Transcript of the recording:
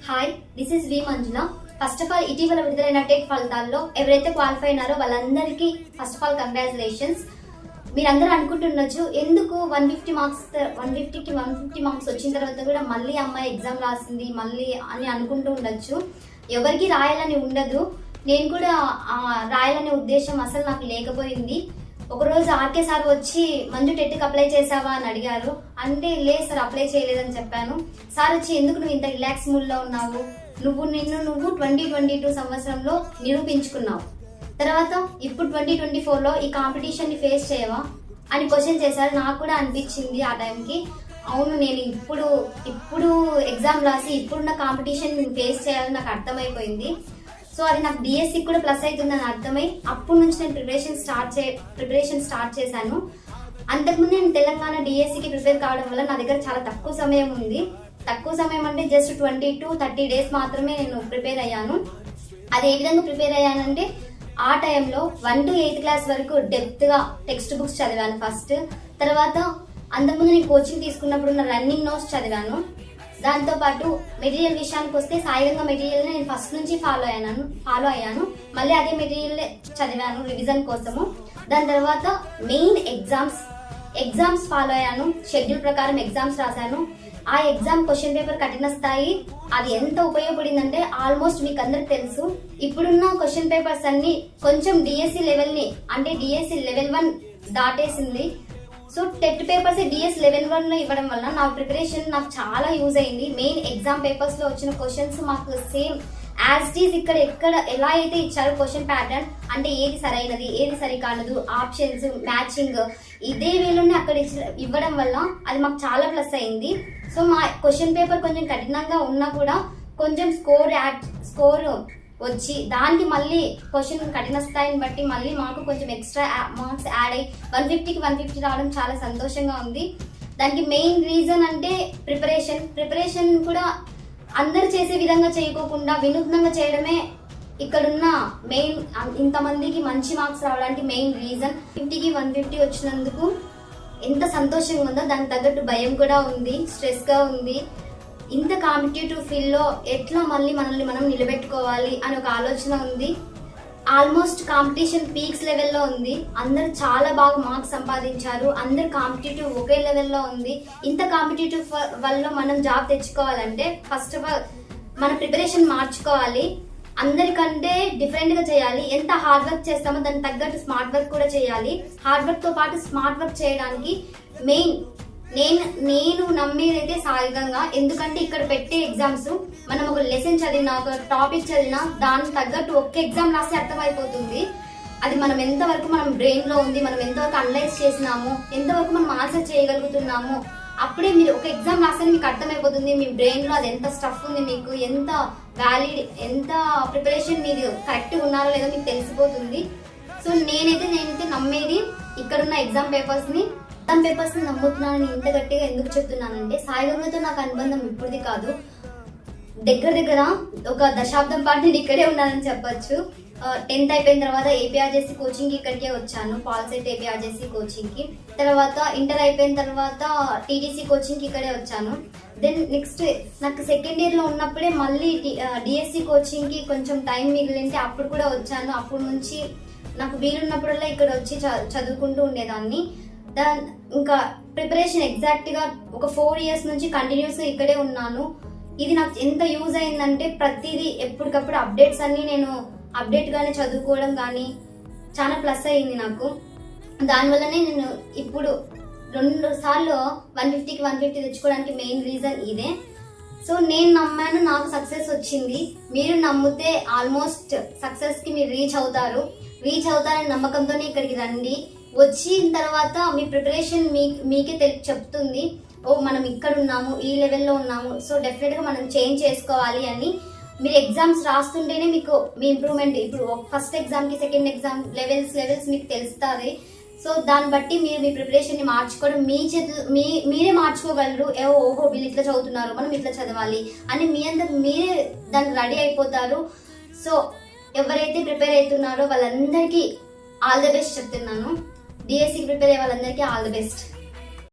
Hi, this is V Manjula. First of all ఇటీవల విడుదలైన TET ఫలితాల్లో ఎవరైతే క్వాలిఫై అయినారో వాళ్ళందరికీ ఫస్ట్ ఆఫ్ ఆల్ కంగ్రాచులేషన్స్. మీరందరూ అనుకుంటుండొచ్చు, ఎందుకు 150 మార్క్స్ వచ్చిన తర్వాత కూడా మళ్ళీ అమ్మాయి ఎగ్జామ్ రాసింది మళ్ళీ అని అనుకుంటూ ఉండొచ్చు. ఎవరికి రాయాలని ఉండదు. నేను కూడా రాయాలనే ఉద్దేశం అసలు నాకు లేకపోయింది. ఒకరోజు ఆర్కే సార్ వచ్చి మంజు టెట్కి అప్లై చేసావా అని అడిగారు. అంటే లేదు సార్, అప్లై చేయలేదని చెప్పాను. సార్ వచ్చి ఎందుకు నువ్వు ఇంత రిలాక్స్ మూడ్లో ఉన్నావు, నువ్వు 2022 సంవత్సరంలో నిరూపించుకున్నావు, తర్వాత ఇప్పుడు 2024లో ఈ కాంపిటీషన్ని ఫేస్ చేయవా అని క్వశ్చన్ చేశారు. నాకు కూడా అనిపించింది ఆ టైంకి, అవును నేను ఇప్పుడు ఎగ్జామ్ రాసి ఇప్పుడున్న కాంపిటీషన్ ఫేస్ చేయాలని నాకు అర్థమైపోయింది. సో అది నాకు డిఎస్సి కూడా ప్లస్ అవుతుందని అర్థమై అప్పటి నుంచి నేను ప్రిపరేషన్ స్టార్ట్ చేశాను. అంతకుముందు నేను తెలంగాణ డిఎస్సికి ప్రిపేర్ కావడం వల్ల నా దగ్గర చాలా తక్కువ సమయం ఉంది. తక్కువ సమయం అంటే జస్ట్ 20 to 30 days మాత్రమే నేను ప్రిపేర్ అయ్యాను. అది ఏ విధంగా ప్రిపేర్ అయ్యానంటే, ఆ టైంలో 1 to 8th క్లాస్ వరకు డెప్త్గా టెక్స్ట్ బుక్స్ చదివాను ఫస్ట్. తర్వాత అంతకుముందు నేను కోచింగ్ తీసుకున్నప్పుడు ఉన్న రన్నింగ్ నోట్స్ చదివాను. దాంతోపాటు మెటీరియల్ విషయానికి వస్తే సాయిగంగా మెటీరియల్ నేను ఫస్ట్ నుంచి ఫాలో అయ్యాను. మళ్ళీ అదే మెటీరియల్ చదివాను రివిజన్ కోసము. దాని తర్వాత మెయిన్ ఎగ్జామ్స్ ఫాలో అయ్యాను. షెడ్యూల్ ప్రకారం ఎగ్జామ్స్ రాశాను. ఆ ఎగ్జామ్ క్వశ్చన్ పేపర్ కఠిన స్థాయి అది ఎంత ఉపయోగపడిందంటే ఆల్మోస్ట్ మీకు అందరికి తెలుసు. ఇప్పుడున్న క్వశ్చన్ పేపర్స్ అన్ని కొంచెం డిఎస్సి లెవెల్ని అంటే డిఎస్సి లెవెల్ 1 దాటేసింది. So TET papers DS level 1లో ఇవ్వడం వల్ల నా ప్రిపరేషన్ నాకు చాలా యూజ్ అయింది. మెయిన్ ఎగ్జామ్ పేపర్స్లో వచ్చిన క్వశ్చన్స్ మాకు సేమ్ యాజ్ ఇట్ ఈస్ ఎక్కడ ఎలా అయితే ఇచ్చారో క్వశ్చన్ ప్యాటర్న్, అంటే ఏది సరైనది ఏది సరికానదు, ఆప్షన్స్ మ్యాచింగ్ ఇదే వేలోనే అక్కడ ఇవ్వడం వల్ల అది మాకు చాలా ప్లస్ అయింది. సో మా క్వశ్చన్ పేపర్ కొంచెం కఠినంగా ఉన్నా కూడా కొంచెం స్కోర్ వచ్చి దానికి మళ్ళీ క్వశ్చన్ కఠిన స్థాయిని బట్టి మళ్ళీ మాకు కొంచెం ఎక్స్ట్రా మార్క్స్ యాడ్ అయ్యి 150కి 150 రావడం చాలా సంతోషంగా ఉంది. దానికి మెయిన్ రీజన్ అంటే ప్రిపరేషన్ కూడా అందరు చేసే విధంగా చేయకోకుండా వినూత్నంగా చేయడమే ఇక్కడున్న మెయిన్, ఇంతమందికి మంచి మార్క్స్ రావడానికి మెయిన్ రీజన్. 50కి 150 వచ్చినందుకు ఎంత సంతోషంగా ఉందో దానికి తగ్గట్టు భయం కూడా ఉంది, స్ట్రెస్గా ఉంది. ఇంత కాంపిటేటివ్ ఫీల్డ్లో ఎట్లా మళ్ళీ మనల్ని మనం నిలబెట్టుకోవాలి అని ఒక ఆలోచన ఉంది. ఆల్మోస్ట్ కాంపిటీషన్ పీక్స్ లెవెల్లో ఉంది. అందరు చాలా బాగా మార్క్స్ సంపాదించారు. అందరు కాంపిటేటివ్ ఒకే లెవెల్లో ఉంది. ఇంత కాంపిటేటివ్ వల్ల మనం జాబ్ తెచ్చుకోవాలంటే ఫస్ట్ ఆఫ్ ఆల్ మన ప్రిపరేషన్ మార్చుకోవాలి. అందరికంటే డిఫరెంట్గా చేయాలి. ఎంత హార్డ్ వర్క్ చేస్తామో దానికి తగ్గట్టు స్మార్ట్ వర్క్ కూడా చేయాలి. హార్డ్ వర్క్తో పాటు స్మార్ట్ వర్క్ చేయడానికి మెయిన్ నేను నమ్మేదైతే సాయిగంగా. ఎందుకంటే ఇక్కడ పెట్టే ఎగ్జామ్స్ మనం ఒక లెసన్ చదివినా ఒక టాపిక్ చదివినా దానికి తగ్గట్టు ఒక్క ఎగ్జామ్ రాస్తే అర్థమైపోతుంది. అది మనం ఎంతవరకు మనం బ్రెయిన్లో ఉంది, మనం ఎంతవరకు అనలైజ్ చేసినాము, ఎంతవరకు మనం ఆన్సర్ చేయగలుగుతున్నాము, అప్పుడే మీరు ఒక ఎగ్జామ్ రాస్తే మీకు అర్థమైపోతుంది మీ బ్రెయిన్లో అది ఎంత స్టఫ్ ఉంది, మీకు ఎంత ఎంత ప్రిపరేషన్ మీరు కరెక్ట్గా ఉన్నారో లేదో మీకు తెలిసిపోతుంది. సో నేనైతే నమ్మేది ఇక్కడున్న ఎగ్జామ్ పేపర్స్ని నమ్ముతున్నానని ఇంత గట్టిగా ఎందుకు చెప్తున్నానంటే, సాయిగంగతో నాకు అనుబంధం ఇప్పుడుది కాదు. దగ్గర ఒక దశాబ్దం పాటు నేను ఇక్కడే ఉన్నానని చెప్పొచ్చు. 10th అయిపోయిన తర్వాత ఏపీఆర్జేసీ కోచింగ్కి ఇక్కడికే వచ్చాను, పాల్సెట్ ఏపీఆర్జేసీ కోచింగ్కి. తర్వాత ఇంటర్ అయిపోయిన తర్వాత టీటీసీ కోచింగ్కి ఇక్కడే వచ్చాను. దెన్ నెక్స్ట్ నాకు సెకండ్ ఇయర్లో ఉన్నప్పుడే మళ్ళీ డిఎస్సి కోచింగ్కి కొంచెం టైం మిగిలింటే అప్పుడు కూడా వచ్చాను. అప్పటి నుంచి నాకు వీలున్నప్పుడల్లా ఇక్కడ వచ్చి చదువుకుంటూ ఉండేదాన్ని. ఇంకా ప్రిపరేషన్ ఎగ్జాక్ట్గా ఒక 4 years నుంచి కంటిన్యూస్గా ఇక్కడే ఉన్నాను. ఇది నాకు ఎంత యూజ్ అయిందంటే ప్రతిదీ ఎప్పటికప్పుడు అప్డేట్స్ అన్నీ నేను అప్డేట్గానే చదువుకోవడం కానీ చాలా ప్లస్ అయింది నాకు. దానివల్లనే నేను ఇప్పుడు 2 సార్లు 150కి 150 తెచ్చుకోవడానికి మెయిన్ రీజన్ ఇదే. సో నేను నమ్మాను, నాకు సక్సెస్ వచ్చింది. మీరు నమ్మితే ఆల్మోస్ట్ సక్సెస్కి మీరు రీచ్ అవుతారని నమ్మకంతోనే ఇక్కడికి రండి. వచ్చిన తర్వాత మీ ప్రిపరేషన్ మీకే చెప్తుంది, ఓ మనం ఇక్కడ ఉన్నాము, ఈ లెవెల్లో ఉన్నాము, సో డెఫినెట్గా మనం చేంజ్ చేసుకోవాలి అని. మీరు ఎగ్జామ్స్ రాస్తుంటేనే మీకు మీ ఇంప్రూవ్మెంట్, ఇప్పుడు ఫస్ట్ ఎగ్జామ్కి సెకండ్ ఎగ్జామ్ లెవెల్స్ మీకు తెలుస్తుంది. సో దాన్ని బట్టి మీరు మీ ప్రిపరేషన్ని మార్చుకోవడం మీరే మార్చుకోగలరు. ఓహో వీళ్ళు ఇట్లా చదువుతున్నారు, మనం ఇట్లా చదవాలి అని మీరే దానికి రెడీ అయిపోతారు. సో ఎవరైతే ప్రిపేర్ అవుతున్నారో వాళ్ళందరికీ ఆల్ ద బెస్ట్ చెప్తున్నాను. డిఎస్సికి ప్రిపేర్ అయ్యే వాళ్ళందరికీ ఆల్ ది బెస్ట్.